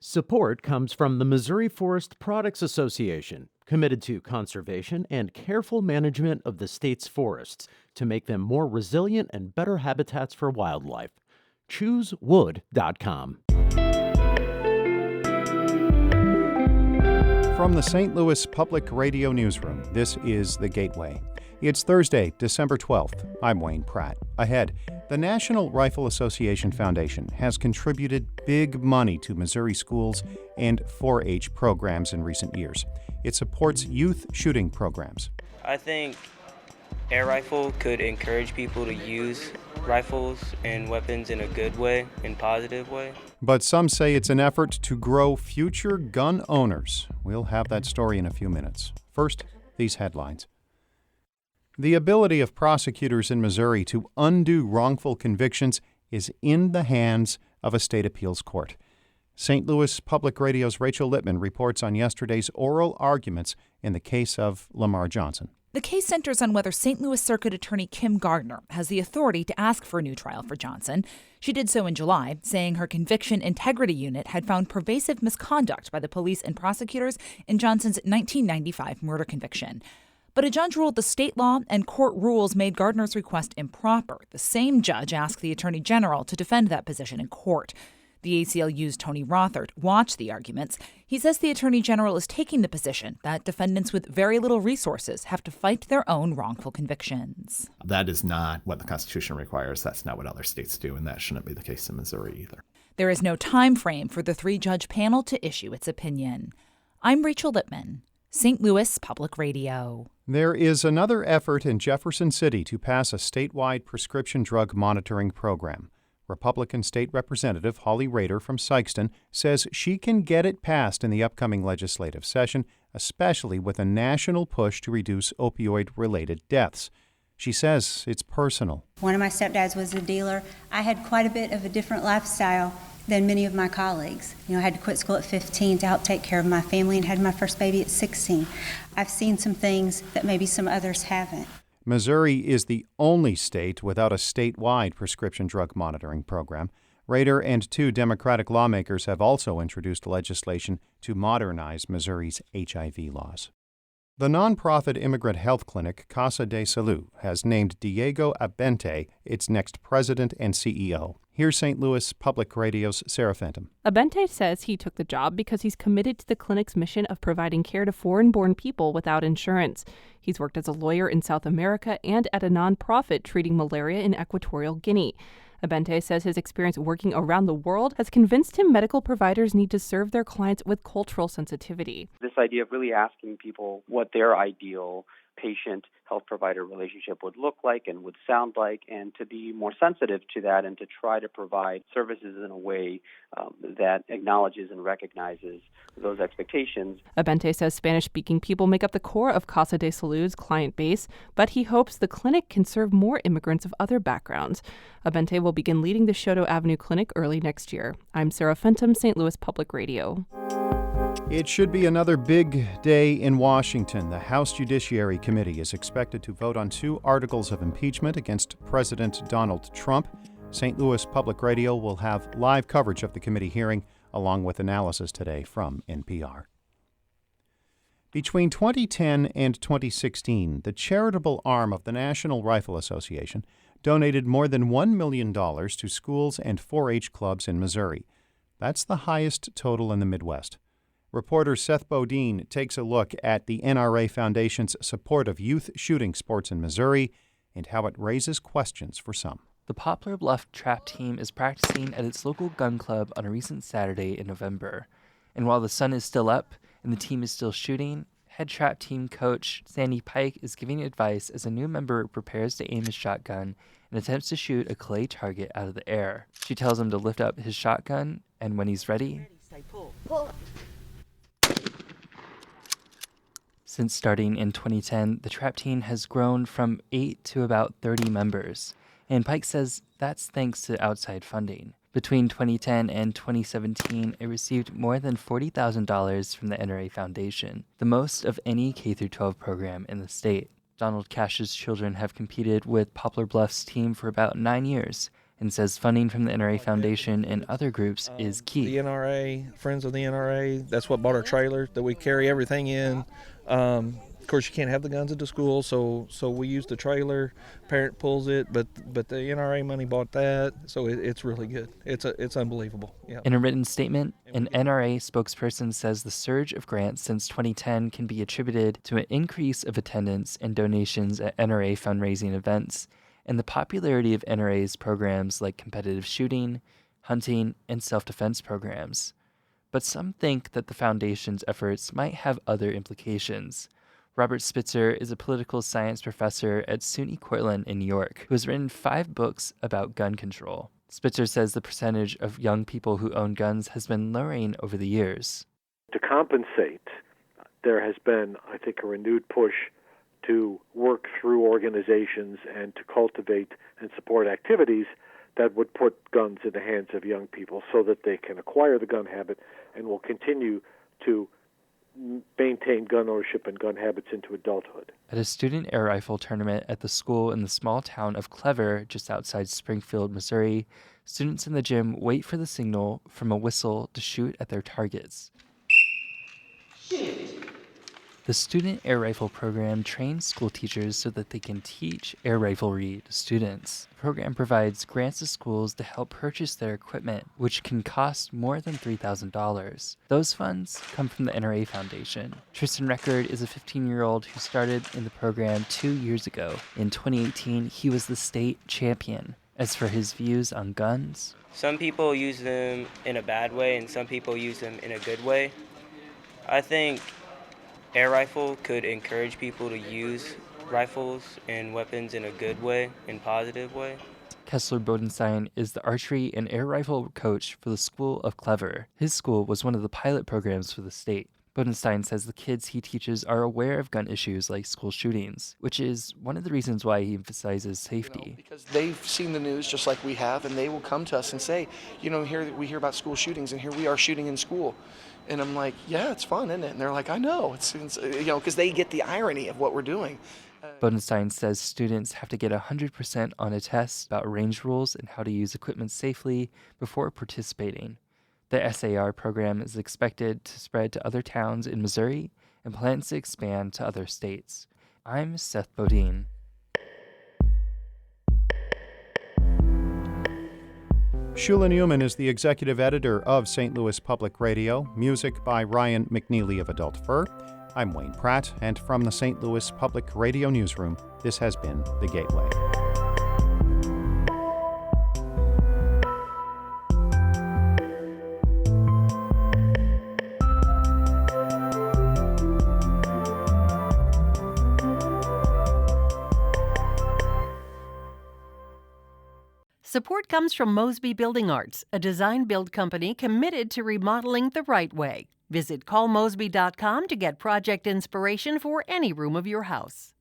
Support comes from the Missouri Forest Products Association, committed to conservation and careful management of the state's forests to make them more resilient and better habitats for wildlife. ChooseWood.com. From the St. Louis Public Radio Newsroom, this is The Gateway. It's Thursday, December 12th. I'm Wayne Pratt. Ahead, the National Rifle Association Foundation has contributed big money to Missouri schools and 4-H programs in recent years. It supports youth shooting programs. I think air rifle could encourage people to use rifles and weapons in a good way, in positive way. But some say it's an effort to grow future gun owners. We'll have that story in a few minutes. First, these headlines. The ability of prosecutors in Missouri to undo wrongful convictions is in the hands of a state appeals court. St. Louis Public Radio's Rachel Lippman reports on yesterday's oral arguments in the case of Lamar Johnson. The case centers on whether St. Louis Circuit Attorney Kim Gardner has the authority to ask for a new trial for Johnson. She did so in July, saying her conviction integrity unit had found pervasive misconduct by the police and prosecutors in Johnson's 1995 murder conviction. But a judge ruled the state law and court rules made Gardner's request improper. The same judge asked the Attorney General to defend that position in court. The ACLU's Tony Rothert watched the arguments. He says the Attorney General is taking the position that defendants with very little resources have to fight their own wrongful convictions. That is not what the Constitution requires. That's not what other states do, and that shouldn't be the case in Missouri either. There is no time frame for the three-judge panel to issue its opinion. I'm Rachel Lippman, St. Louis Public Radio. There is another effort in Jefferson City to pass a statewide prescription drug monitoring program. Republican State Representative Holly Rader from Sikeston says she can get it passed in the upcoming legislative session, especially with a national push to reduce opioid-related deaths. She says it's personal. One of my stepdads was a dealer. I had quite a bit of a different lifestyle than many of my colleagues. I had to quit school at 15 to help take care of my family and had my first baby at 16. I've seen some things that maybe some others haven't. Missouri is the only state without a statewide prescription drug monitoring program. Rader and two Democratic lawmakers have also introduced legislation to modernize Missouri's HIV laws. The nonprofit immigrant health clinic Casa de Salud has named Diego Abente its next president and CEO. Here's St. Louis Public Radio's Sarah Fenton. Abente says he took the job because he's committed to the clinic's mission of providing care to foreign-born people without insurance. He's worked as a lawyer in South America and at a nonprofit treating malaria in Equatorial Guinea. Abente says his experience working around the world has convinced him medical providers need to serve their clients with cultural sensitivity. This idea of really asking people what their ideal patient-health provider relationship would look like and would sound like, and to be more sensitive to that and to try to provide services in a way that acknowledges and recognizes those expectations. Abente says Spanish-speaking people make up the core of Casa de Salud's client base, but he hopes the clinic can serve more immigrants of other backgrounds. Abente will begin leading the Shoto Avenue Clinic early next year. I'm Sarah Fenton, St. Louis Public Radio. It should be another big day in Washington. The House Judiciary Committee is expected to vote on 2 articles of impeachment against President Donald Trump. St. Louis Public Radio will have live coverage of the committee hearing, along with analysis today from NPR. Between 2010 and 2016, the charitable arm of the National Rifle Association donated more than $1 million to schools and 4-H clubs in Missouri. That's the highest total in the Midwest. Reporter Seth Bodine takes a look at the NRA Foundation's support of youth shooting sports in Missouri and how it raises questions for some. The Poplar Bluff Trap Team is practicing at its local gun club on a recent Saturday in November. And while the sun is still up and the team is still shooting, head trap team coach Sandy Pike is giving advice as a new member prepares to aim his shotgun and attempts to shoot a clay target out of the air. She tells him to lift up his shotgun, and when he's ready, Pull. Since starting in 2010, the trap team has grown from 8 to about 30 members, and Pike says that's thanks to outside funding. Between 2010 and 2017, it received more than $40,000 from the NRA Foundation, the most of any K-12 program in the state. Donald Cash's children have competed with Poplar Bluff's team for about 9 years, and says funding from the NRA Foundation and other groups is key. The NRA, friends of the NRA, that's what bought our trailer that we carry everything in. Of course, you can't have the guns at the school, so we use the trailer. Parent pulls it, but the NRA money bought that, so it's really good. It's unbelievable. Yeah. In a written statement, an NRA spokesperson says the surge of grants since 2010 can be attributed to an increase of attendance and donations at NRA fundraising events and the popularity of NRA's programs like competitive shooting, hunting, and self-defense programs. But some think that the foundation's efforts might have other implications. Robert Spitzer is a political science professor at SUNY Cortland in New York who has written 5 books about gun control. Spitzer says the percentage of young people who own guns has been lowering over the years. To compensate, there has been, I think, a renewed push to work through organizations and to cultivate and support activities that would put guns in the hands of young people so that they can acquire the gun habit and will continue to maintain gun ownership and gun habits into adulthood. At a student air rifle tournament at the school in the small town of Clever, just outside Springfield, Missouri, students in the gym wait for the signal from a whistle to shoot at their targets. Shoot. The student air rifle program trains school teachers so that they can teach air riflery to students. The program provides grants to schools to help purchase their equipment, which can cost more than $3,000. Those funds come from the NRA Foundation. Tristan Record is a 15-year-old who started in the program 2 years ago. In 2018, he was the state champion. As for his views on guns, some people use them in a bad way and some people use them in a good way. I think air rifle could encourage people to use rifles and weapons in a good way, in positive way. Kessler Bodenstein is the archery and air rifle coach for the School of Clever. His school was one of the pilot programs for the state. Bodenstein says the kids he teaches are aware of gun issues like school shootings, which is one of the reasons why he emphasizes safety. Because they've seen the news just like we have, and they will come to us and say, here we hear about school shootings, and here we are shooting in school. And I'm like, yeah, it's fun, isn't it? And they're like, I know. It's because they get the irony of what we're doing. Bodenstein says students have to get 100% on a test about range rules and how to use equipment safely before participating. The SAR program is expected to spread to other towns in Missouri and plans to expand to other states. I'm Seth Bodine. Shula Newman is the executive editor of St. Louis Public Radio. Music by Ryan McNeely of Adult Fur. I'm Wayne Pratt, and from the St. Louis Public Radio Newsroom, this has been The Gateway. Support comes from Mosby Building Arts, a design-build company committed to remodeling the right way. Visit callmosby.com to get project inspiration for any room of your house.